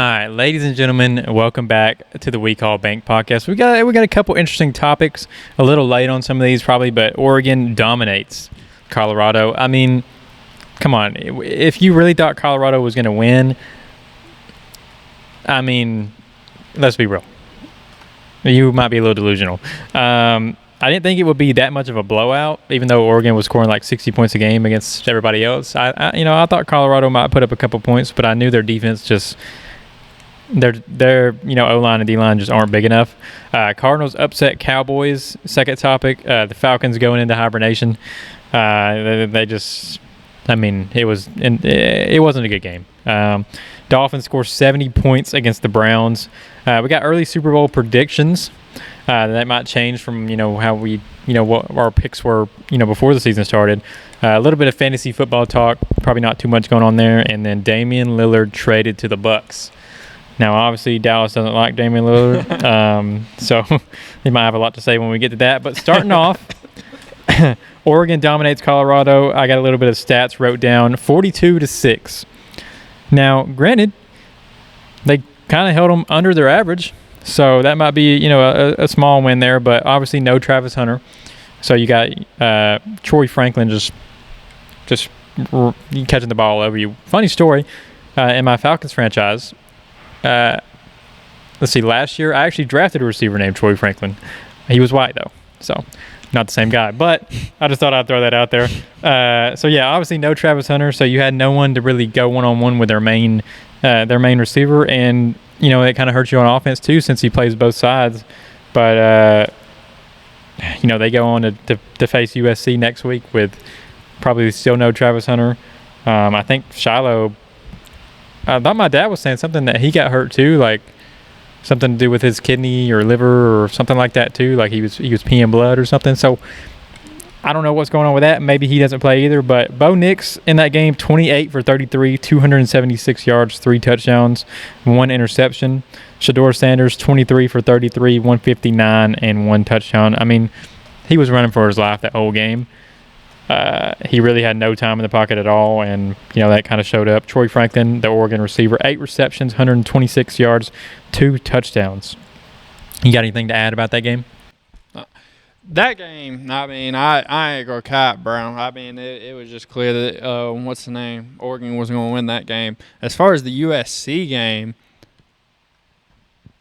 All right, ladies and gentlemen, welcome back to the We Call Bank podcast. We got a couple interesting topics. A little late on some of these probably, but Oregon dominates Colorado. I mean, come on. If you really thought Colorado was going to win, I mean, let's be real. You might be a little delusional. I didn't think it would be that much of a blowout, even though Oregon was scoring like 60 points a game against everybody else. I thought Colorado might put up a couple points, but I knew their defense just their O-line and D-line just aren't big enough. Cardinals upset Cowboys. Second topic, the Falcons going into hibernation. They just, I mean, it wasn't a good game. Dolphins score 70 points against the Browns. We got early Super Bowl predictions. That might change from how we what our picks were before the season started. A little bit of fantasy football talk, probably not too much going on there. And then Damian Lillard traded to the Bucks. Now, obviously, Dallas doesn't like Damian Lillard, so they might have a lot to say when we get to that. But starting off, Oregon dominates Colorado. I got a little bit of stats wrote down, 42-6. Now, granted, they kind of held them under their average, so that might be a small win there. But obviously, no Travis Hunter, so you got Troy Franklin just catching the ball all over you. Funny story, in my Falcons franchise. Let's see, last year I actually drafted a receiver named Troy Franklin. He was white though, so not the same guy, but I just thought I'd throw that out there. So yeah, obviously no Travis Hunter, so you had no one to really go one-on-one with their main receiver, and it kind of hurts you on offense too since he plays both sides. But they go on to face USC next week with probably still no Travis Hunter. I think Shiloh, I thought my dad was saying something that he got hurt too, like something to do with his kidney or liver or something like that too, like he was peeing blood or something. So I don't know what's going on with that. Maybe he doesn't play either. But Bo Nix in that game, 28 for 33, 276 yards, 3 touchdowns, 1 interception. Shador Sanders, 23 for 33, 159, and 1 touchdown. I mean, he was running for his life that whole game. He really had no time in the pocket at all, and that kind of showed up. Troy Franklin, the Oregon receiver, 8 receptions, 126 yards, 2 touchdowns. You got anything to add about that game? That game, I mean, I ain't gonna cap, bro. I mean, it was just clear that what's the name? Oregon was gonna win that game. As far as the USC game,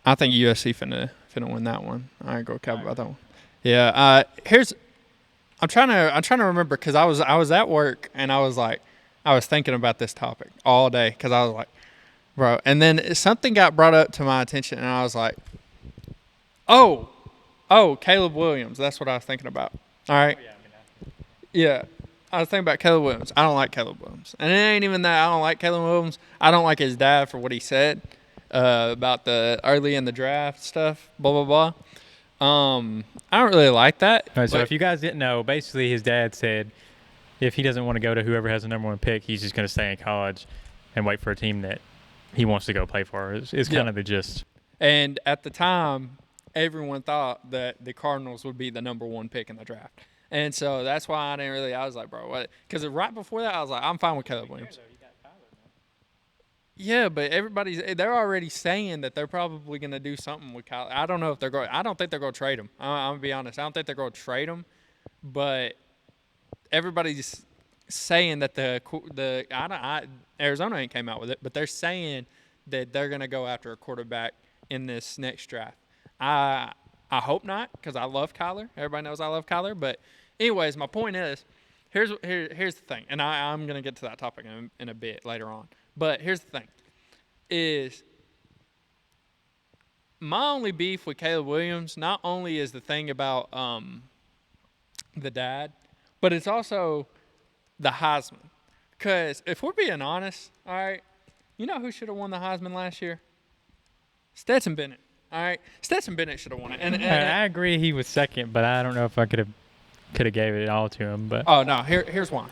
I think USC finna win that one. I ain't gonna cap about that one. Yeah. I'm trying to remember because I was at work and I was thinking about this topic all day because I was like, bro. And then something got brought up to my attention and I was like, oh, Caleb Williams. That's what I was thinking about. All right. Yeah, I was thinking about Caleb Williams. I don't like Caleb Williams, and it ain't even that I don't like Caleb Williams. I don't like his dad for what he said about the early in the draft stuff. Blah blah blah. I don't really like that. All right, so if you guys didn't know, basically his dad said if he doesn't want to go to whoever has the number 1 pick, he's just going to stay in college and wait for a team that he wants to go play for. Is kind of the gist. And at the time, everyone thought that the Cardinals would be the number 1 pick in the draft. And so that's why I was like, bro, what? Because right before that, I was like, I'm fine with Caleb Williams. Yeah, but they're already saying that they're probably going to do something with Kyle. I don't know if I don't think they're going to trade him. I'm going to be honest. I don't think they're going to trade him, but everybody's saying that Arizona ain't came out with it, but they're saying that they're going to go after a quarterback in this next draft. I hope not because I love Kyler. Everybody knows I love Kyler, but anyways, my point is, here's the thing, and I'm going to get to that topic in a bit later on. But here's the thing, is my only beef with Caleb Williams not only is the thing about the dad, but it's also the Heisman. Because if we're being honest, all right, you know who should have won the Heisman last year? Stetson Bennett. All right, Stetson Bennett should have won it. And I agree he was second, but I don't know if I could have gave it all to him. But oh no, here's why.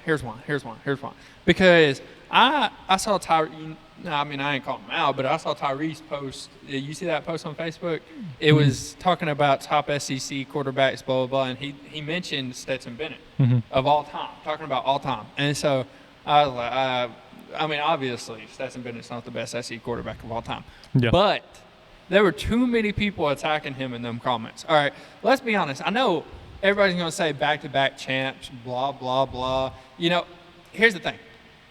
Because I saw Tyree. I mean, I ain't calling him out, but I saw Tyree's post. You see that post on Facebook? It was talking about top SEC quarterbacks, blah, blah, blah, and he mentioned Stetson Bennett of all time, talking about all time. And so I was like, I mean, obviously, Stetson Bennett's not the best SEC quarterback of all time. Yeah. But there were too many people attacking him in them comments. All right, let's be honest. I know everybody's going to say back-to-back champs, blah, blah, blah. You know, here's the thing.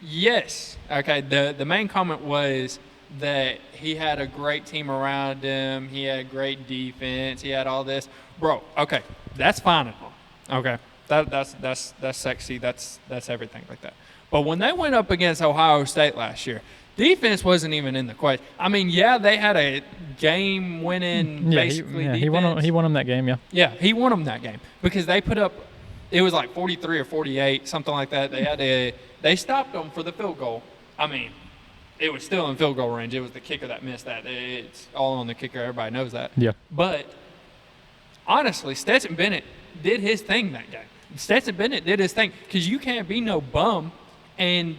Yes, okay, the main comment was that he had a great team around him. He had great defense. He had all this. Bro, okay, that's fine and all. Okay, that's sexy. That's everything like that. But when they went up against Ohio State last year, defense wasn't even in the question. I mean, yeah, they had a game-winning basically defense. He won them that game, yeah. Yeah, he won them that game because they put up – it was like 43 or 48, something like that. They stopped them for the field goal. I mean, it was still in field goal range. It was the kicker that missed that. It's all on the kicker. Everybody knows that. Yeah. But honestly, Stetson Bennett did his thing that game. Stetson Bennett did his thing because you can't be no bum and,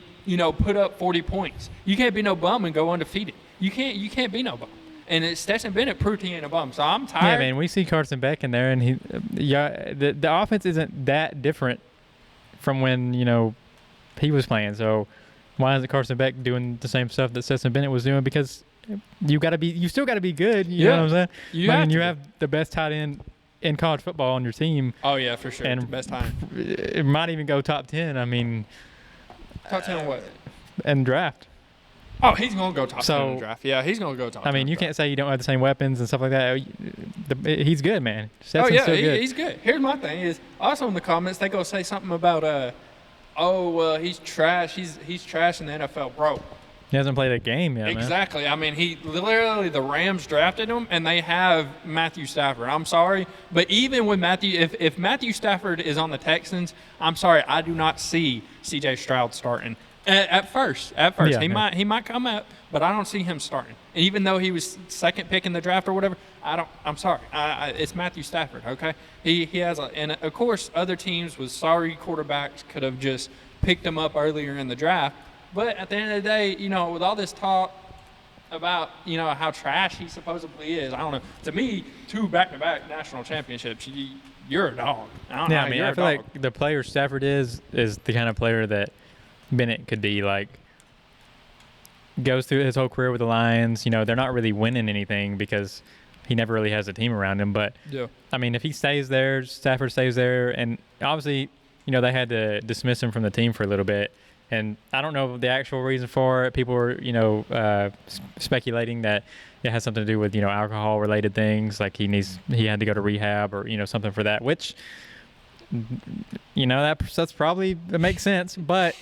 put up 40 points. You can't be no bum and go undefeated. You can't be no bum. And Stetson Bennett proved he ain't a bum. So I'm tired. Yeah, man, we see Carson Beck in there, and the offense isn't that different from when, he was playing. So why isn't Carson Beck doing the same stuff that Stetson Bennett was doing? Because you still got to be good. You know what I'm saying? You have the best tight end in college football on your team. Oh, yeah, for sure. And the best time. It might even go top 10. I mean, top 10 what? And draft. Oh, he's going to go top 10 in the draft. Yeah, he's going to go top 10. I mean, you can't say you don't have the same weapons and stuff like that. He's good, man. Stetson's still good. He's good. Here's my thing is, also in the comments, they go say something about, he's trash. He's trash in the NFL. Bro. He hasn't played a game yet, Exactly. man. I mean, the Rams drafted him, and they have Matthew Stafford. I'm sorry, but even with Matthew, if Matthew Stafford is on the Texans, I'm sorry, I do not see C.J. Stroud starting. At first, Yeah, he might come up, but I don't see him starting. And even though he was second pick in the draft or whatever, I'm sorry. It's Matthew Stafford. Okay, he has and of course other teams with sorry quarterbacks could have just picked him up earlier in the draft. But at the end of the day, with all this talk about how trash he supposedly is, I don't know. To me, 2 back-to-back national championships, you're a dog. I feel like the player Stafford is the kind of player that Bennett could be. Like, goes through his whole career with the Lions. They're not really winning anything because he never really has a team around him. But yeah. I mean, if he stays there, Stafford stays there, and obviously, they had to dismiss him from the team for a little bit. And I don't know the actual reason for it. People were, speculating that it has something to do with, alcohol-related things, like he had to go to rehab or, something for that, which, that's probably, it makes sense. But,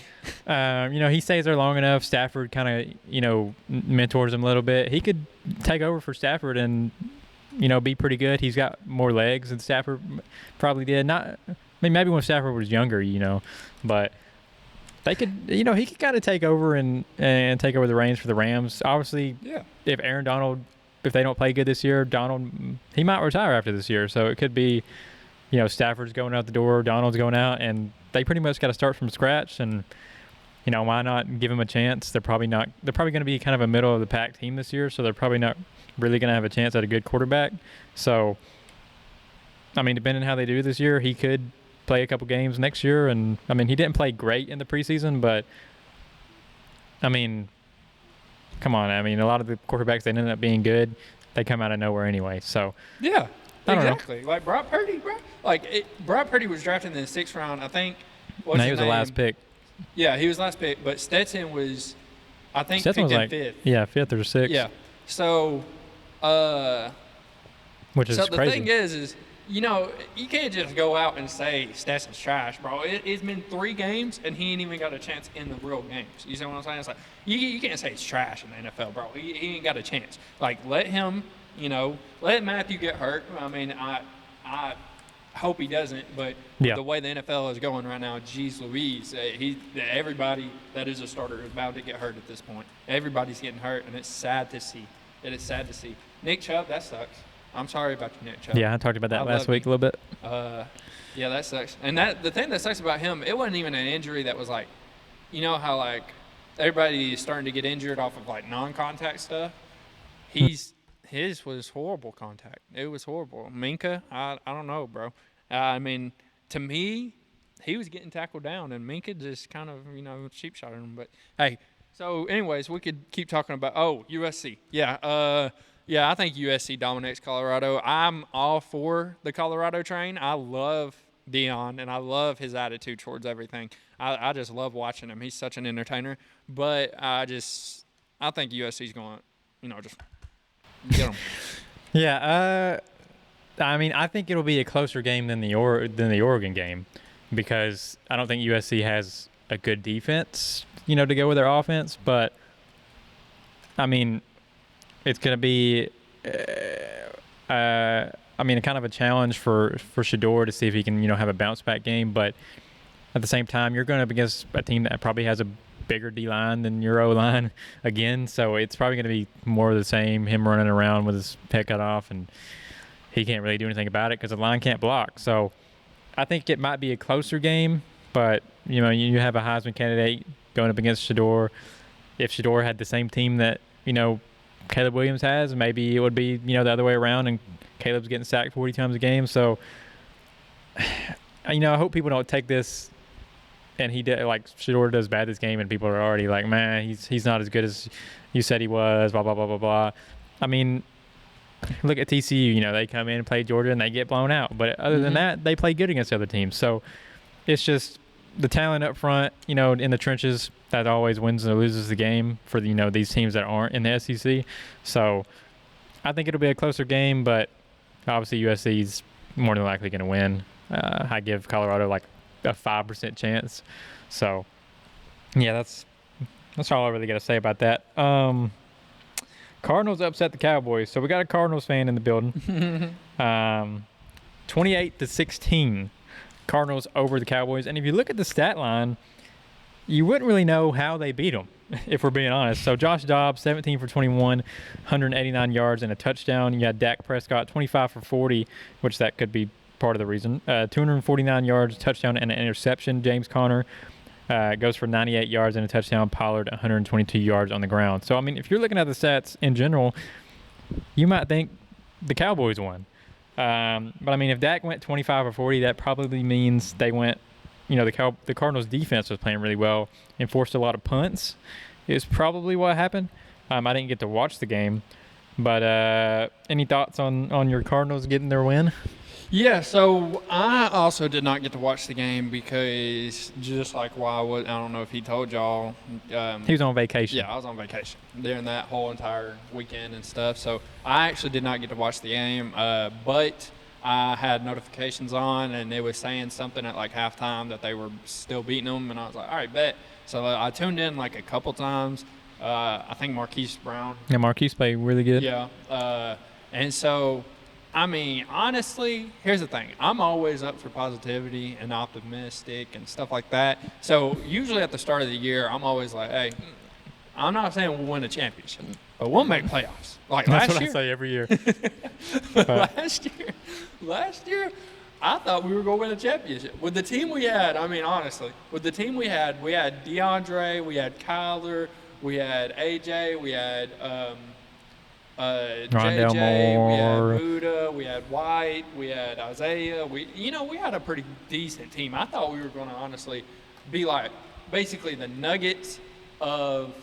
he stays there long enough. Stafford kind of, mentors him a little bit. He could take over for Stafford and, be pretty good. He's got more legs than Stafford probably did. Maybe when Stafford was younger, but they could, he could kind of take over and take over the reins for the Rams. Obviously, yeah. If Aaron Donald, if they don't play good this year, he might retire after this year. So it could be, Stafford's going out the door, Donald's going out, and they pretty much got to start from scratch. And, why not give him a chance? They're probably going to be kind of a middle of the pack team this year, so they're probably not really going to have a chance at a good quarterback. So, I mean, depending on how they do this year, he could play a couple games next year. And I mean, he didn't play great in the preseason, but I mean, come on. I mean, a lot of the quarterbacks that ended up being good, they come out of nowhere anyway. So yeah, exactly. Know. Like Brock Purdy, bro. Brock Purdy was drafted in the 6th round, I think. He was the last pick. Yeah, he was last pick, but Stetson was, I think, Stetson was picked like, in 5th. Yeah, 5th or 6th. Yeah. So, which is so the crazy. thing is, you can't just go out and say Stetson's trash, bro. It's been 3 games, and he ain't even got a chance in the real games. You see what I'm saying? It's like, you can't say he's trash in the NFL, bro. He ain't got a chance. Like, let him, let Matthew get hurt. I mean, I hope he doesn't, but the way the NFL is going right now, geez Louise, everybody that is a starter is bound to get hurt at this point. Everybody's getting hurt, and it's sad to see. It is sad to see. Nick Chubb, that sucks. I'm sorry about you, Nick Chubb. Yeah, I talked about that last week a little bit. Yeah, that sucks. And the thing that sucks about him, it wasn't even an injury that was like, how like everybody is starting to get injured off of like non-contact stuff. His was horrible contact. It was horrible. Minka, I don't know, bro. I mean, to me, he was getting tackled down, and Minka just kind of, cheap shot him. But hey, So, anyways, we could keep talking about USC. Yeah, I think USC dominates Colorado. I'm all for the Colorado train. I love Dion, and I love his attitude towards everything. I just love watching him. He's such an entertainer. But I think USC's going to, just get him. Yeah, I mean, I think it'll be a closer game than the Oregon game because I don't think USC has a good defense, to go with their offense. But I mean, it's going to be, kind of a challenge for Shedeur to see if he can, have a bounce back game. But at the same time, you're going up against a team that probably has a bigger D line than your O line again, so it's probably going to be more of the same. Him running around with his head cut off, and he can't really do anything about it because the line can't block. So I think it might be a closer game, but you have a Heisman candidate going up against Shedeur. If Shedeur had the same team that Caleb Williams has, maybe it would be the other way around, and Caleb's getting sacked 40 times a game. So I hope people don't take this. And he did Shedeur does bad this game, and people are already like, man, he's not as good as you said he was. Blah blah blah blah blah. I mean, look at TCU. They come in and play Georgia and they get blown out. But other than that, they play good against other teams. So it's just the talent up front, in the trenches that always wins or loses the game for these teams that aren't in the SEC. So I think it'll be a closer game, but obviously USC's more than likely going to win. I give Colorado a 5% chance. So yeah, that's all I really got to say about that. Cardinals upset the Cowboys, so we got a Cardinals fan in the building. 28-16 Cardinals over the Cowboys. And if you look at the stat line, you wouldn't really know how they beat them, if we're being honest. So Josh Dobbs, 17 for 21, 189 yards and a touchdown. You had Dak Prescott, 25 for 40, which that could be part of the reason. 249 yards, touchdown, and an interception. James Conner goes for 98 yards and a touchdown. Pollard, 122 yards on the ground. So, I mean, if you're looking at the stats in general, you might think the Cowboys won. But, I mean, if Dak went 25 or 40, that probably means they went, the Cardinals' defense was playing really well and forced a lot of punts is probably what happened. I didn't get to watch the game. But any thoughts on your Cardinals getting their win? Yeah, so I also did not get to watch the game because just like I don't know if he told y'all. He was on vacation. Yeah, I was on vacation during that whole entire weekend and stuff. So I actually did not get to watch the game, but I had notifications on, and it was saying something at halftime that they were still beating them, and I was like, all right, bet. So I tuned in a couple times. I think Marquise Brown. Yeah, Marquise played really good. Yeah, and so – I mean, honestly, here's the thing. I'm always up for positivity and optimistic and stuff like that. So usually at the start of the year, I'm always like, hey, I'm not saying we'll win a championship, but we'll make playoffs. That's what I say every year. Last year, I thought we were going to win a championship. With the team we had, I mean, honestly, we had DeAndre, we had Kyler, we had AJ, we had Rondale JJ, Moore. we had Buda, we had White, we had Isaiah. We had a pretty decent team. I thought we were going to honestly be basically the Nuggets of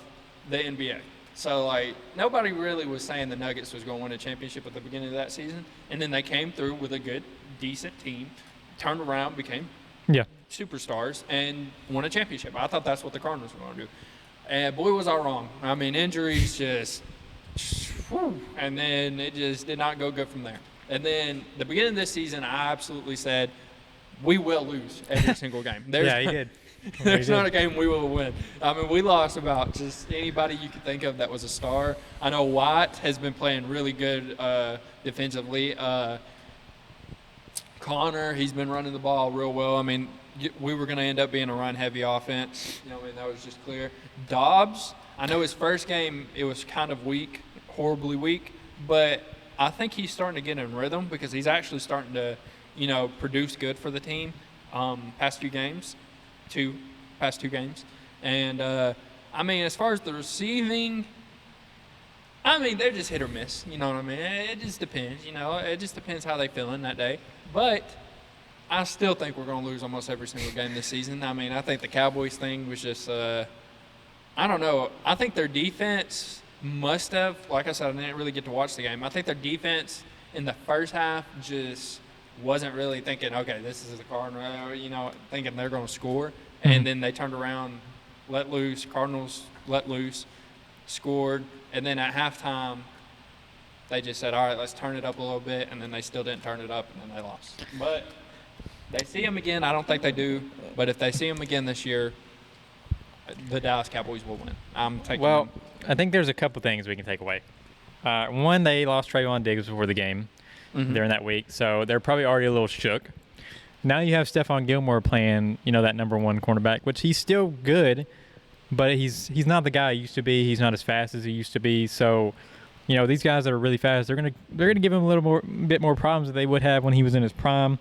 the NBA. So nobody really was saying the Nuggets was going to win a championship at the beginning of that season, and then they came through with a good, decent team, turned around, became superstars, and won a championship. I thought that's what the Cardinals were going to do, and boy was I wrong. I mean, injuries just. And then it just did not go good from there. And then the beginning of this season, I absolutely said, we will lose every single game. He did. There's not a game we will win. I mean, we lost about just anybody you could think of that was a star. I know White has been playing really good defensively. Connor, he's been running the ball real well. I mean, we were going to end up being a run-heavy offense. That was just clear. Dobbs, I know his first game, it was kind of weak, horribly weak, but I think he's starting to get in rhythm because he's actually starting to, produce good for the team past two games. And, I mean, as far as the receiving, I mean, they're just hit or miss. You know what I mean? It just depends, It just depends how they're feeling that day. But I still think we're going to lose almost every single game this season. I mean, I think the Cowboys thing was just I don't know. I think their defense must have, like I said, I didn't really get to watch the game. I think their defense in the first half just wasn't really thinking, okay, this is the Cardinals, thinking they're going to score. And then they turned around, let loose, Cardinals let loose, scored. And then at halftime, they just said, all right, let's turn it up a little bit. And then they still didn't turn it up, and then they lost. But they see them again. I don't think they do. But if they see them again this year, the Dallas Cowboys will win. I'm taking them. I think there's a couple things we can take away. One, they lost Trayvon Diggs before the game during that week, so they're probably already a little shook. Now you have Stephon Gilmore playing, that number one cornerback, which he's still good, but he's not the guy he used to be. He's not as fast as he used to be. So, these guys that are really fast, they're gonna give him a little bit more problems than they would have when he was in his prime.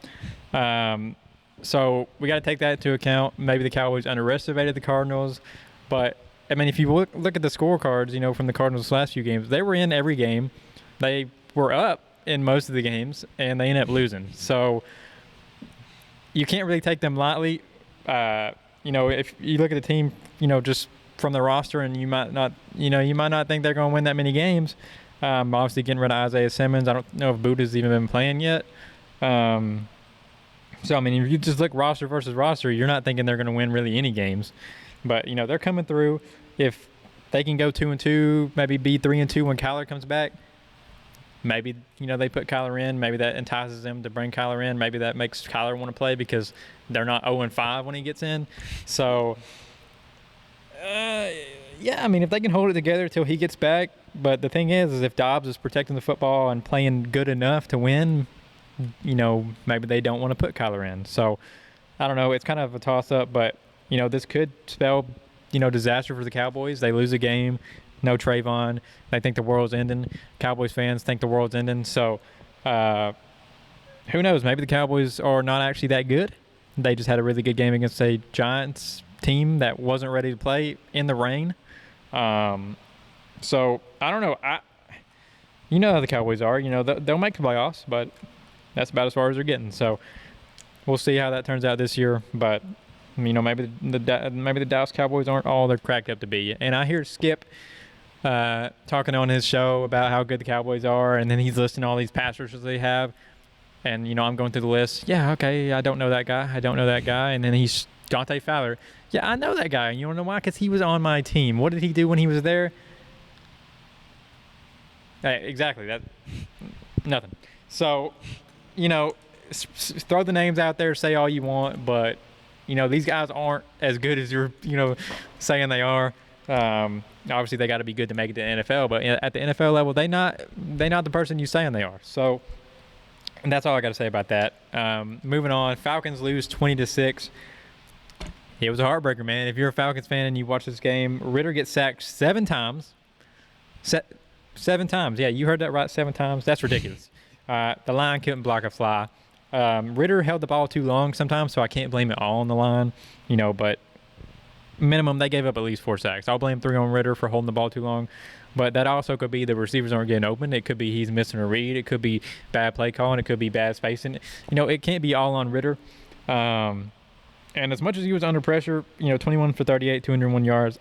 So we got to take that into account. Maybe the Cowboys underestimated the Cardinals, but I mean, if you look at the scorecards, from the Cardinals' last few games, they were in every game. They were up in most of the games, and they ended up losing. So you can't really take them lightly. If you look at the team, just from the roster, and you might not think they're going to win that many games. Obviously, getting rid of Isaiah Simmons. I don't know if Buda's even been playing yet. So, I mean, if you just look roster versus roster, you're not thinking they're going to win really any games. But, they're coming through. If they can go 2-2, maybe be 3-2 when Kyler comes back, maybe, they put Kyler in. Maybe that entices them to bring Kyler in. Maybe that makes Kyler want to play because they're not 0-5 when he gets in. So, yeah, I mean, if they can hold it together until he gets back. But the thing is if Dobbs is protecting the football and playing good enough to win, maybe they don't want to put Kyler in. So, I don't know. It's kind of a toss-up, but, this could spell, disaster for the Cowboys. They lose a game, no Trayvon. They think the world's ending. Cowboys fans think the world's ending. So, who knows? Maybe the Cowboys are not actually that good. They just had a really good game against a Giants team that wasn't ready to play in the rain. So, I don't know. How the Cowboys are. They'll make the playoffs, but that's about as far as they're getting. So we'll see how that turns out this year. But maybe the Dallas Cowboys aren't all they're cracked up to be. And I hear Skip talking on his show about how good the Cowboys are, and then he's listing all these pass rushers they have. And I'm going through the list. Yeah, okay, I don't know that guy. And then he's Dante Fowler. Yeah, I know that guy. And you want to know why? Because he was on my team. What did he do when he was there? Hey, exactly. Nothing. So, throw the names out there, say all you want, but these guys aren't as good as you're saying they are. Obviously they got to be good to make it to the NFL, but at the NFL level, they not the person you saying they are. So, and that's all I got to say about that. Moving on, Falcons lose 20-6. It was a heartbreaker, man. If you're a Falcons fan and you watch this game, Ritter gets sacked 7 times. 7 times. Yeah, you heard that right. 7 times. That's ridiculous. The line couldn't block a fly. Ritter held the ball too long sometimes, so I can't blame it all on the line. But minimum, they gave up at least 4 sacks. I'll blame 3 on Ritter for holding the ball too long. But that also could be the receivers aren't getting open. It could be he's missing a read. It could be bad play calling. It could be bad spacing. It can't be all on Ritter. And as much as he was under pressure, 21 for 38, 201 yards,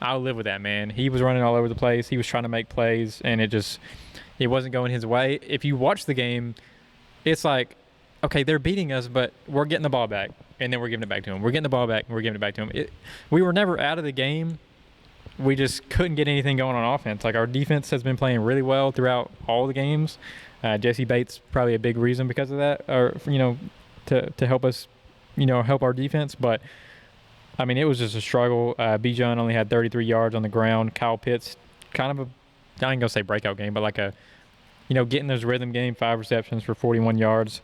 I'll live with that, man. He was running all over the place. He was trying to make plays, and it wasn't going his way. If you watch the game, it's like, okay, they're beating us, but we're getting the ball back, and then we're giving it back to them. We're getting the ball back, and we're giving it back to them. We were never out of the game. We just couldn't get anything going on offense. Like, our defense has been playing really well throughout all the games. Jesse Bates probably a big reason because of that, or to help us, help our defense. But I mean, it was just a struggle. Bijan only had 33 yards on the ground. Kyle Pitts, kind of I ain't gonna say breakout game, but like a, getting those rhythm game, 5 receptions for 41 yards.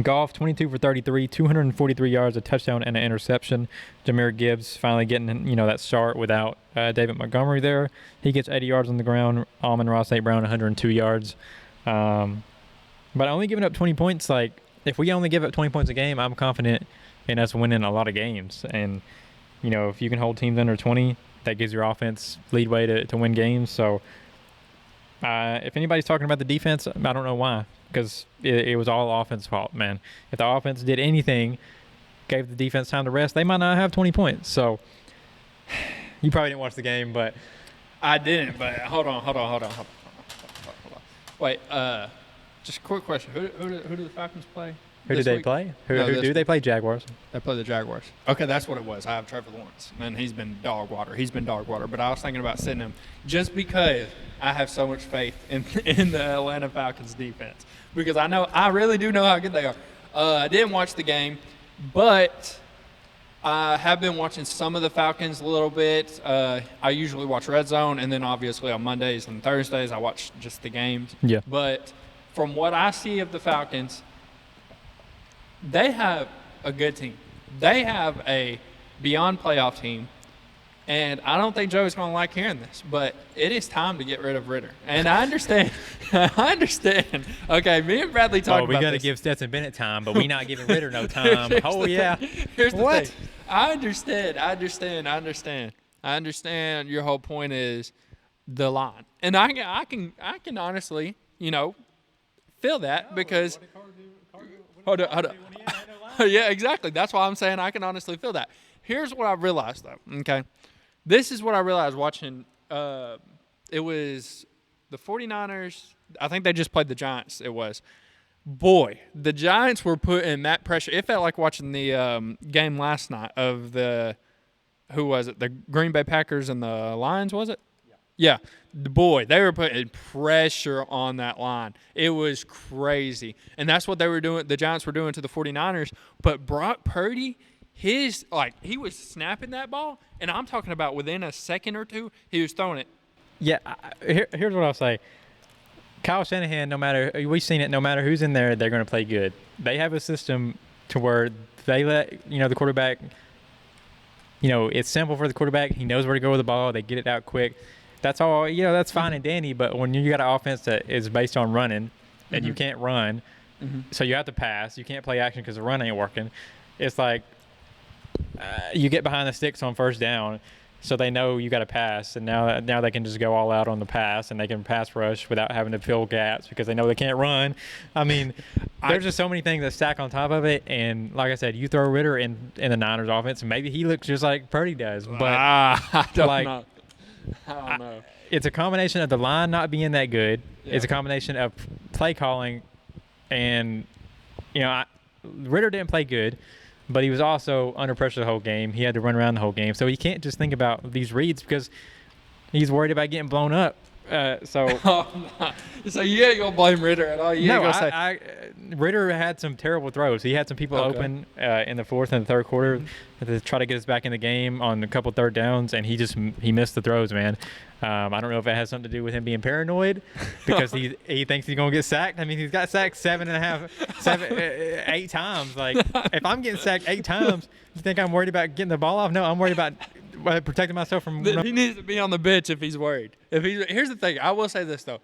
Goff, 22 for 33, 243 yards, a touchdown and an interception. Jahmyr Gibbs finally getting, that start without David Montgomery there. He gets 80 yards on the ground. Amon-Ra St. Brown, 102 yards. But only giving up 20 points, like, if we only give up 20 points a game, I'm confident in us winning a lot of games. And, if you can hold teams under 20, that gives your offense leadway to win games. So, if anybody's talking about the defense, I don't know why, because it was all offense fault, man. If the offense did anything, gave the defense time to rest, they might not have 20 points. So, You probably didn't watch the game, but I didn't. But hold on. Wait. Just a quick question. Who do the Falcons play? who did they play? Who do they play? Jaguars. They play the Jaguars. Okay, that's what it was. I have Trevor Lawrence, and he's been dog water. But I was thinking about sitting him just because I have so much faith in the Atlanta Falcons defense, because I really do know how good they are. I didn't watch the game, but I have been watching some of the Falcons a little bit. I usually watch Red Zone, and then obviously on Mondays and Thursdays I watch just the games. Yeah. But from what I see of the Falcons, they have a good team. They have a beyond playoff team. And I don't think Joey's going to like hearing this, but it is time to get rid of Ritter. And I understand. Okay, me and Bradley talked about this. We got to give Stetson Bennett time, but we not giving Ritter no time. Yeah. Here's the thing. I understand your whole point is the line. And I can honestly, feel that because – Hold on. Yeah, exactly. That's why I'm saying I can honestly feel that. Here's what I realized, though, okay? This is what I realized watching it was the 49ers. I think they just played the Giants, it was. Boy, the Giants were putting that pressure. It felt like watching the game last night of the – who was it? The Green Bay Packers and the Lions, was it? Yeah. Boy, they were putting pressure on that line. It was crazy. And that's what they were doing, the Giants were doing to the 49ers. But Brock Purdy, he was snapping that ball, and I'm talking about within a second or two, he was throwing it. Yeah, here's what I'll say. Kyle Shanahan, we've seen it, no matter who's in there, they're going to play good. They have a system to where they let, the quarterback, it's simple for the quarterback. He knows where to go with the ball. They get it out quick. That's all, that's fine and dandy, but when you got an offense that is based on running and you can't run, so you have to pass, you can't play action because the run ain't working, it's like you get behind the sticks on first down, so they know you got to pass, and now they can just go all out on the pass, and they can pass rush without having to fill gaps because they know they can't run. I mean, there's just so many things that stack on top of it, and like I said, you throw Ritter in the Niners offense, and maybe he looks just like Purdy does, but I don't know. It's a combination of the line not being that good. Yeah. It's a combination of play calling, and Ritter didn't play good, but he was also under pressure the whole game. He had to run around the whole game, so you can't just think about these reads because he's worried about getting blown up. So you ain't gonna blame Ritter at all. Ritter had some terrible throws. He had some people open in the fourth and the third quarter to try to get us back in the game on a couple third downs, and he missed the throws, man. I don't know if it has something to do with him being paranoid because he thinks he's gonna get sacked. I mean, he's got sacked 8 times. Like, if I'm getting sacked 8 times, you think I'm worried about getting the ball off? No, I'm worried about protecting myself from. He needs to be on the bench if he's worried. Here's the thing. I will say this though.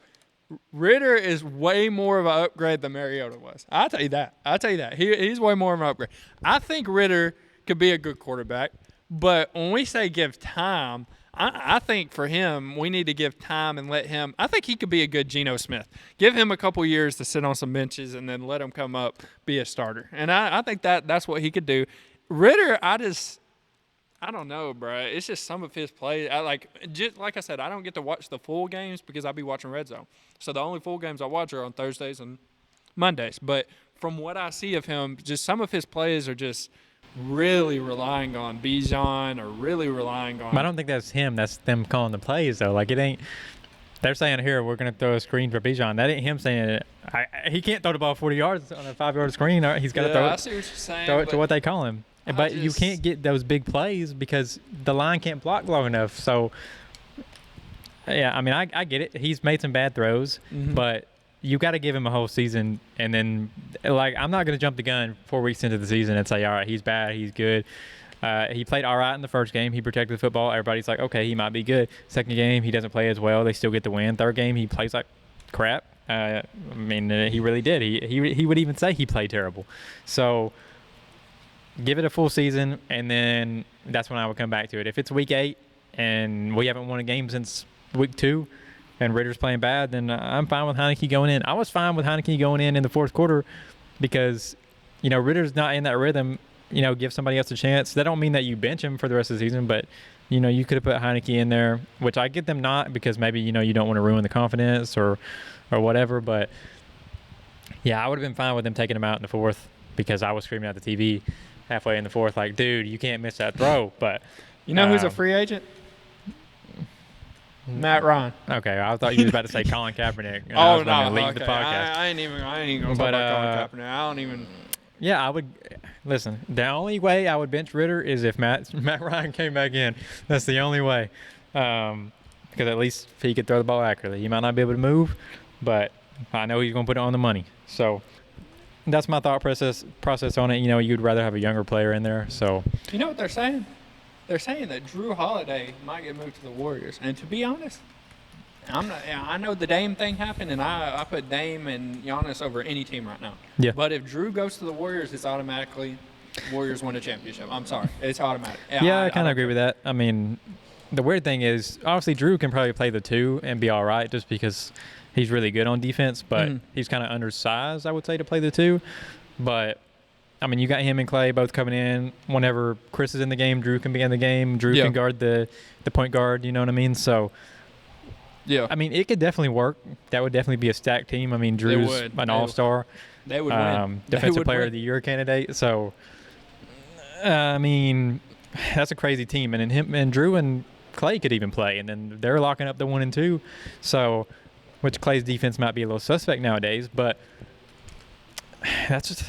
Ritter is way more of an upgrade than Mariota was. I'll tell you that. He's way more of an upgrade. I think Ritter could be a good quarterback, but when we say give time, I think for him, we need to give time and let him – I think he could be a good Geno Smith. Give him a couple years to sit on some benches and then let him come up, be a starter. And I think that's what he could do. Ritter, I don't know, bro. It's just some of his plays. Like I said, I don't get to watch the full games because I be watching Red Zone. So the only full games I watch are on Thursdays and Mondays. But from what I see of him, just some of his plays are just really relying on Bijan or really relying on. I don't think that's him. That's them calling the plays, though. Like, it ain't. They're saying here we're going to throw a screen for Bijan. That ain't him saying it. He can't throw the ball 40 yards on a 5-yard screen. He's got to throw it. I see what you're saying. Throw it to what they call him. But you can't get those big plays because the line can't block long enough. So, yeah, I mean, I get it. He's made some bad throws, but you got to give him a whole season. And then, like, I'm not going to jump the gun 4 weeks into the season and say, all right, he's bad, he's good. He played all right in the first game. He protected the football. Everybody's like, okay, he might be good. Second game, he doesn't play as well. They still get the win. Third game, he plays like crap. I mean, he really did. He would even say he played terrible. So give it a full season, and then that's when I would come back to it. If it's week 8 and we haven't won a game since week 2 and Ritter's playing bad, then I'm fine with Heineke going in. I was fine with Heineke going in the fourth quarter because, Ritter's not in that rhythm. Give somebody else a chance. That don't mean that you bench him for the rest of the season, but You could have put Heineke in there, which I get them not because maybe you don't want to ruin the confidence or whatever. But yeah, I would have been fine with them taking him out in the fourth because I was screaming at the TV halfway in the fourth, like, dude, you can't miss that throw. But who's a free agent? Matt Ryan. Okay, I thought you was about to say Colin Kaepernick. And I was no, leave the podcast. I ain't even gonna talk about Colin Kaepernick. I don't even. Yeah, I would listen. The only way I would bench Ritter is if Matt Ryan came back in. That's the only way, because at least if he could throw the ball accurately. He might not be able to move, but I know he's gonna put it on the money. So that's my thought process on it. You'd rather have a younger player in there. So you know what they're saying? They're saying that Drew Holiday might get moved to the Warriors. And to be honest, I know the Dame thing happened, and I put Dame and Giannis over any team right now. Yeah. But if Drew goes to the Warriors, it's automatically Warriors win a championship. I'm sorry. It's automatic. Yeah, I kind of agree with that. I mean, the weird thing is, obviously, Drew can probably play the 2 and be all right just because he's really good on defense, but he's kind of undersized, I would say, to play the 2. But I mean, you got him and Clay both coming in. Whenever Chris is in the game, Drew can be in the game. Drew can guard the point guard, you know what I mean? So, yeah. I mean, it could definitely work. That would definitely be a stacked team. I mean, Drew's an all-star. They would win. Defensive Player of the Year candidate. So, I mean, that's a crazy team. And then him and Drew and Clay could even play. And then they're locking up the 1 and 2. So, which Clay's defense might be a little suspect nowadays, but that's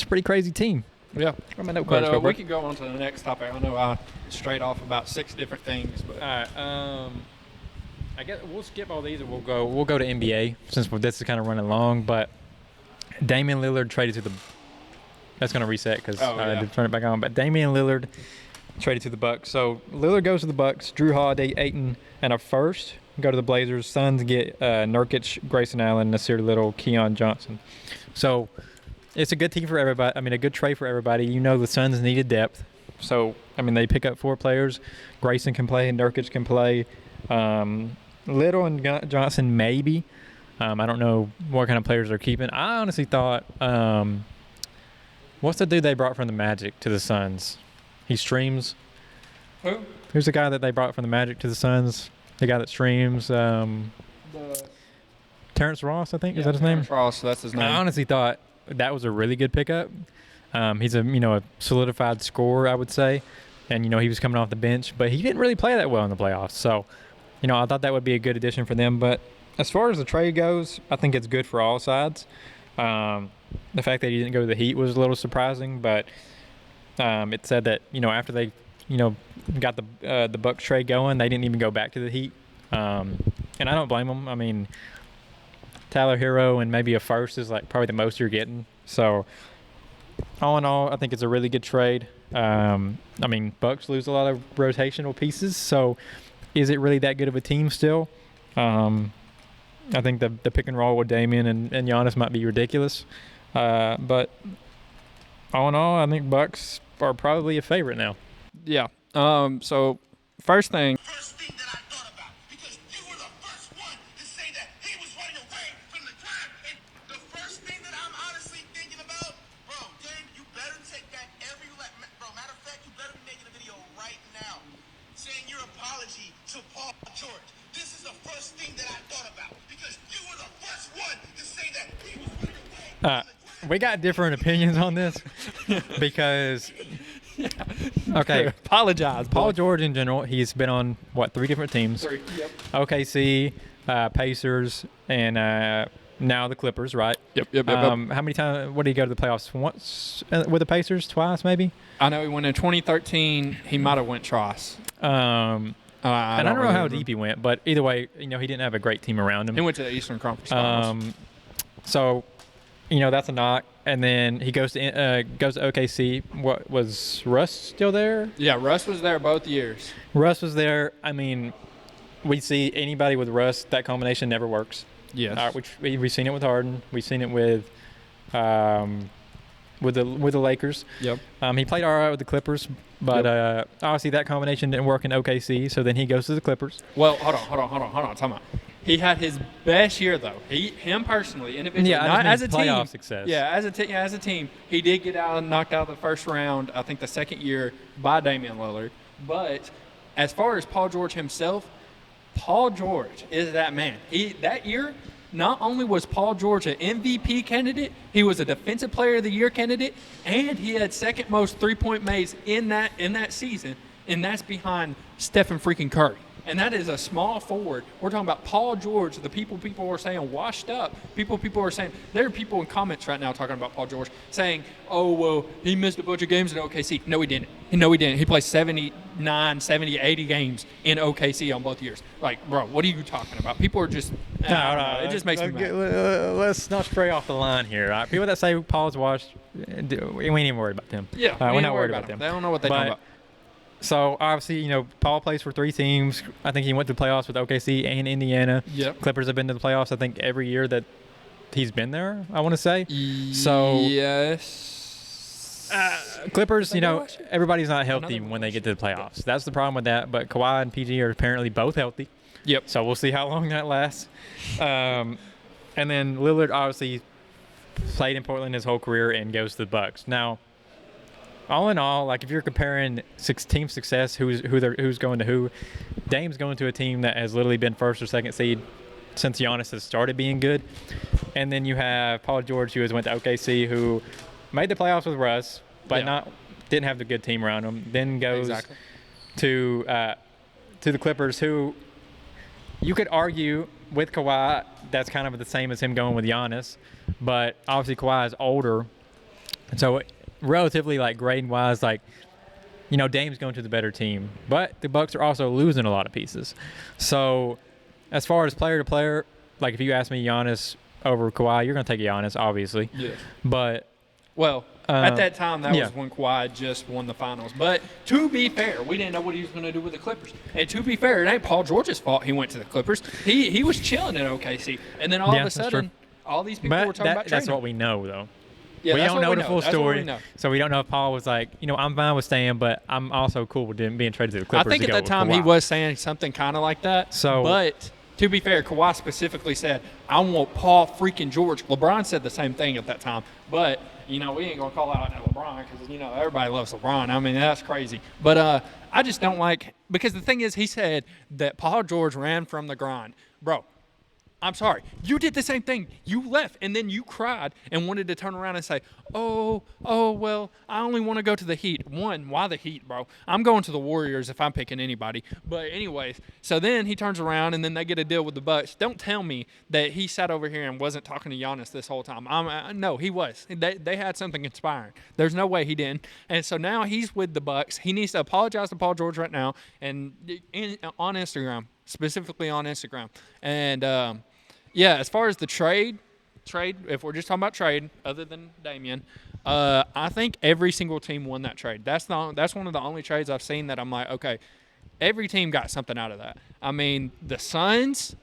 a pretty crazy team. Yeah. But we could go on to the next topic. I know I strayed off about 6 different things. But. All right. I guess we'll skip all these and we'll go to NBA since this is kind of running long. But Damian Lillard traded to the – that's going to reset because I did turn it back on. But Damian Lillard traded to the Bucks. So Lillard goes to the Bucks. Drew Holiday, Ayton, and a first go to the Blazers. Suns get Nurkic, Grayson Allen, Nasir Little, Keon Johnson. So – it's a good team for everybody. I mean, a good trade for everybody. The Suns needed depth. So, I mean, they pick up 4 players. Grayson can play. Nurkic can play. Little and Johnson maybe. I don't know what kind of players they're keeping. I honestly thought what's the dude they brought from the Magic to the Suns? He streams. Who? Who's the guy that they brought from the Magic to the Suns? The guy that streams. Terrence Ross, I think. Is that his name? Terrence Ross, that's his name. I honestly thought that was a really good pickup. He's a solidified scorer, I would say, and he was coming off the bench, but he didn't really play that well in the playoffs. So, I thought that would be a good addition for them. But as far as the trade goes, I think it's good for all sides. The fact that he didn't go to the Heat was a little surprising, but it said that after they got the Bucks trade going, they didn't even go back to the Heat, and I don't blame them. I mean, Tyler Hero and maybe a first is like probably the most you're getting. So all in all, I think it's a really good trade. I mean, Bucks lose a lot of rotational pieces, so is it really that good of a team still? I think the pick and roll with Damian and Giannis might be ridiculous. But all in all, I think Bucks are probably a favorite now. Yeah. So first thing that I thought about, because you were the first one to say that he was running away from the crime. And the first thing that I'm honestly thinking about, bro, Dame, you better take that bro, matter of fact, you better be making a video right now saying your apology to Paul George. This is the first thing that I thought about, because you were the first one to say that he was running away from the crime. We got different opinions on this because okay, apologize. Paul George in general, he's been on 3 different teams? 3. Yep. OKC, Pacers, and now the Clippers, right? Yep. How many times? What did he go to the playoffs? Once with the Pacers, twice maybe. I know he went in 2013. He might have went twice. And I don't know how deep he went, but either way, he didn't have a great team around him. He went to the Eastern Conference Finals. So, that's a knock. And then he goes to OKC. What was Russ still there? Yeah, Russ was there both years. Russ was there. I mean, we see anybody with Russ, that combination never works. Yes. We've seen it with Harden. We've seen it with the Lakers. Yep. He played all right with the Clippers, but obviously that combination didn't work in OKC. So then he goes to the Clippers. Well, hold on. Time out. He had his best year though. Him personally, individually, not as a playoff team. Success. Yeah, as a team, he did get knocked out of the first round. I think the second year by Damian Lillard, but as far as Paul George himself, Paul George is that man. That year, not only was Paul George an MVP candidate, he was a Defensive Player of the Year candidate, and he had second most three-point makes in that season, and that's behind Stephen freaking Curry. And that is a small forward. We're talking about Paul George, the people are saying washed up. People are saying, there are people in comments right now talking about Paul George saying, oh, well, he missed a bunch of games in OKC. No, he didn't. No, he didn't. He played 79, 70, 80 games in OKC on both years. Like, bro, what are you talking about? People are just, No. It just makes me mad. Let's not stray off the line here. Right? People that say Paul's washed, we ain't even worried about them. Yeah, we're not worried about them. They don't know what they're talking about. So, obviously, Paul plays for 3 teams. I think he went to the playoffs with OKC and Indiana. Yep. Clippers have been to the playoffs, I think, every year that he's been there, I want to say. So, yes. Clippers, everybody's not healthy when they get to the playoffs. That's the problem with that. But Kawhi and PG are apparently both healthy. Yep. So, we'll see how long that lasts. And then Lillard, obviously, played in Portland his whole career and goes to the Bucks. Now, all in all, like if you're comparing team success, who's going to who, Dame's going to a team that has literally been first or second seed since Giannis has started being good, and then you have Paul George, who has went to OKC, who made the playoffs with Russ, but didn't have the good team around him. Then goes to the Clippers, who you could argue with Kawhi, that's kind of the same as him going with Giannis, but obviously Kawhi is older, and so relatively like grading wise, Dame's going to the better team, but the Bucks are also losing a lot of pieces. So as far as player to player, like if you ask me Giannis over Kawhi, you're going to take Giannis, obviously. Yeah. But at that time, that was when Kawhi just won the finals. But to be fair, we didn't know what he was going to do with the Clippers. And to be fair, it ain't Paul George's fault he went to the Clippers. He was chilling in OKC, and then all of a sudden, all these people were talking about trading. That's what we know, though. Yeah, we don't know the full story, know. So we don't know if Paul was like, I'm fine with staying, but I'm also cool with being traded to the Clippers. I think at that time he was saying something kind of like that. But to be fair, Kawhi specifically said, I want Paul freaking George. LeBron said the same thing at that time. But, we ain't going to call out LeBron because, everybody loves LeBron. I mean, that's crazy. But I just don't like – because the thing is, he said that Paul George ran from the grind. Bro, I'm sorry. You did the same thing. You left, and then you cried and wanted to turn around and say, oh, well, I only want to go to the Heat. One, why the Heat, bro? I'm going to the Warriors if I'm picking anybody. But anyways, so then he turns around, and then they get a deal with the Bucks. Don't tell me that he sat over here and wasn't talking to Giannis this whole time. No, he was. They had something inspiring. There's no way he didn't. And so now he's with the Bucks. He needs to apologize to Paul George right now and on Instagram, specifically on Instagram. And yeah, as far as the trade, if we're just talking about trade, other than Damian, I think every single team won that trade. That's one of the only trades I've seen that I'm like, okay, every team got something out of that. I mean, the Suns,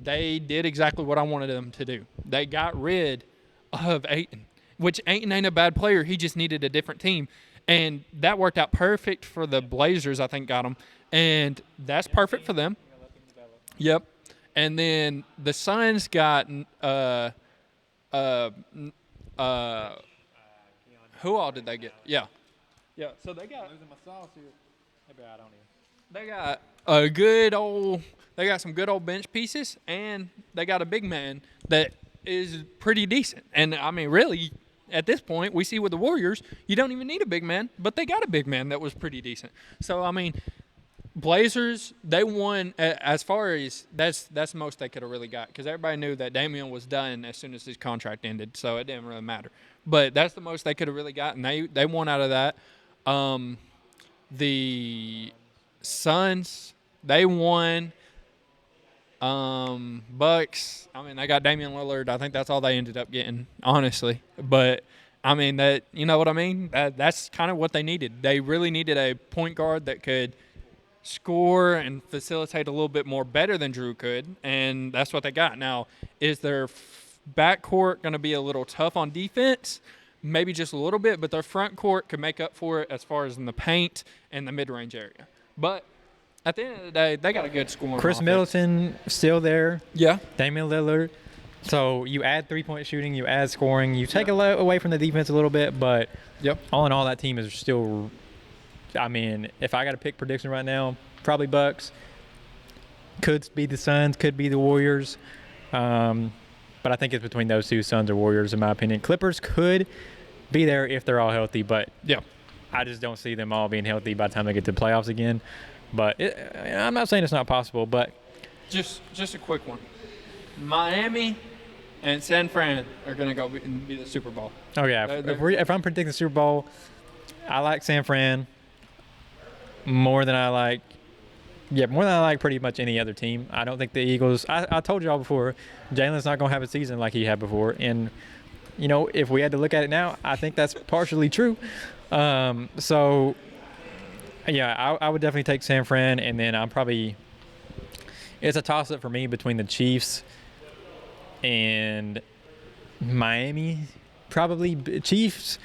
they did exactly what I wanted them to do. They got rid of Ayton, which Ayton ain't a bad player. He just needed a different team. And that worked out perfect for the Blazers, I think, got them. And that's perfect for them. Yep. And then the Suns got who all did they get? Yeah. So they got losing my sauce here. Maybe I don't even. They got they got some good old bench pieces, and they got a big man that is pretty decent. And I mean, really, at this point, we see with the Warriors, you don't even need a big man, but they got a big man that was pretty decent. So I mean, Blazers, they won as far as that's the most they could have really got, because everybody knew that Damian was done as soon as his contract ended, so it didn't really matter. But that's the most they could have really got, and they won out of that. The Suns, they won. Bucks, I mean, they got Damian Lillard. I think that's all they ended up getting, honestly. But I mean, that, you know what I mean? That's kind of what they needed. They really needed a point guard that could score and facilitate a little bit more better than Drew could, and that's what they got. Now, is their backcourt going to be a little tough on defense? Maybe just a little bit, but their front court could make up for it as far as in the paint and the mid-range area. But at the end of the day, they got a good scoring Chris offense. Middleton still there. Yeah. Damian Lillard. So you add three-point shooting, you add scoring, you take away from the defense a little bit, but all in all, that team is still – I mean, if I got to pick prediction right now, probably Bucks. Could be the Suns, could be the Warriors. But I think it's between those two, Suns or Warriors, in my opinion. Clippers could be there if they're all healthy, but Yeah. I just don't see them all being healthy by the time they get to the playoffs again. But I'm not saying it's not possible, but Just a quick one. Miami and San Fran are going to go be the Super Bowl. oh yeah, if I'm predicting the Super Bowl, I like San Fran more than I like pretty much any other team. I don't think the Eagles. I told y'all before, Jalen's not gonna have a season like he had before, and if we had to look at it now, I think that's partially true. So yeah, I would definitely take San Fran, and then it's a toss up for me between the Chiefs and Miami. Probably Chiefs,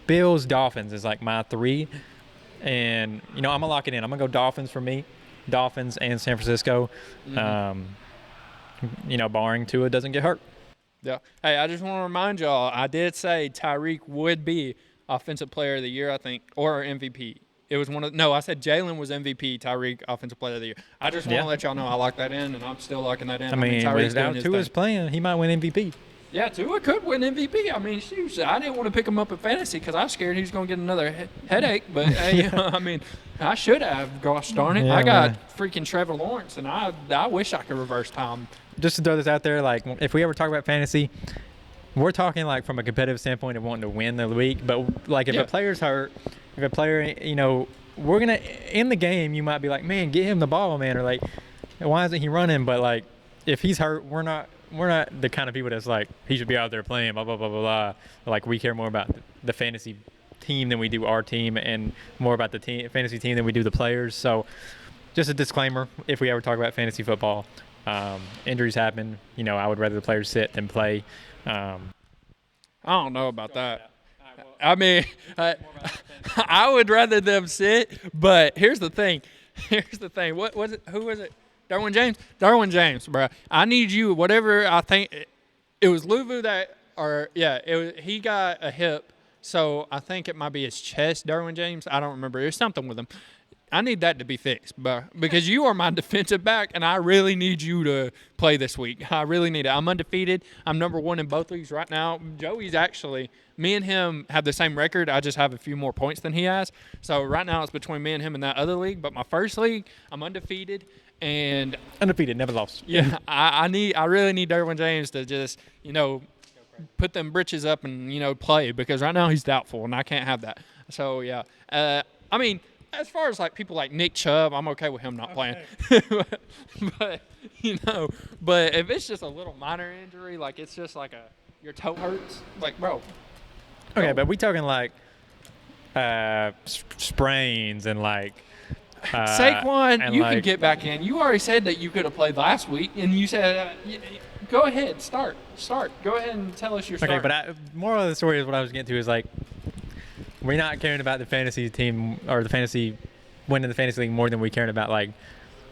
Bills, Dolphins is like my 3, and I'm gonna lock it in. I'm gonna go Dolphins for me. Dolphins and San Francisco, barring Tua doesn't get hurt. Yeah. Hey, I just want to remind y'all, I did say Tyreek would be Offensive Player of the Year, I think, or MVP. It was I said Jalen was MVP, Tyreek Offensive Player of the Year. I just want to let y'all know I locked that in, and I'm still locking that in. I mean without Tua's playing, he might win MVP. Yeah, Tua could win MVP. I mean, shoot, I didn't want to pick him up in fantasy because I was scared he was going to get another headache. But, hey, I mean, I should have. Gosh darn it. Yeah, I got freaking Trevor Lawrence, and I wish I could reverse time. Just to throw this out there, like, if we ever talk about fantasy, we're talking, like, from a competitive standpoint of wanting to win the week. But, like, if a player's hurt, if a player, we're going to – in the game, you might be like, man, get him the ball, man. Or, like, why isn't he running? But, like, if he's hurt, we're not the kind of people that's like, he should be out there playing, blah, blah, blah, blah, blah. Like, we care more about the fantasy team than we do our team, and more about the fantasy team than we do the players. So just a disclaimer, if we ever talk about fantasy football, injuries happen. I would rather the players sit than play. I don't know about that. I mean, I would rather them sit, but here's the thing. What was it? Who was it? Darwin James, bro. I need you, whatever. I think it was Luvu he got a hip, so I think it might be his chest, Darwin James. I don't remember. It was something with him. I need that to be fixed, bro, because you are my defensive back, and I really need you to play this week. I really need it. I'm undefeated. I'm number 1 in both leagues right now. Joey's me and him have the same record. I just have a few more points than he has. So right now it's between me and him in that other league. But my first league, I'm undefeated. And undefeated, never lost. Yeah, I really need Derwin James to just, put them britches up and, play, because right now he's doubtful and I can't have that. So, yeah. I mean, as far as like people like Nick Chubb, I'm okay with him not playing. but if it's just a little minor injury, like it's just like your toe hurts, like, bro. Okay, but we talking like sprains and like Saquon, you can get back in. You already said that you could have played last week, and you said, go ahead, start. Go ahead and tell us your story. Okay, but moral of the story is what I was getting to is, like, we're not caring about the fantasy team or the fantasy winning the fantasy league more than we caring about, like,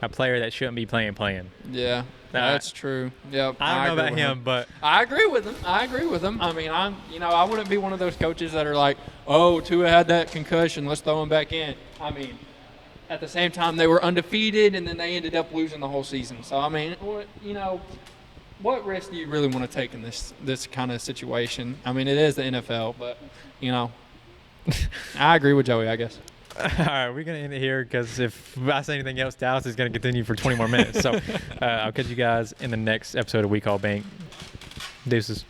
a player that shouldn't be playing. Yeah, that's true. Yep. I don't know about him, but I agree with him. I mean, I wouldn't be one of those coaches that are like, oh, Tua had that concussion, let's throw him back in. I mean, at the same time, they were undefeated, and then they ended up losing the whole season. So, I mean, what risk do you really want to take in this kind of situation? I mean, it is the NFL, but, I agree with Joey, I guess. All right, we're going to end it here because if I say anything else, Dallas is going to continue for 20 more minutes. So I'll catch you guys in the next episode of We Call Bank. Deuces.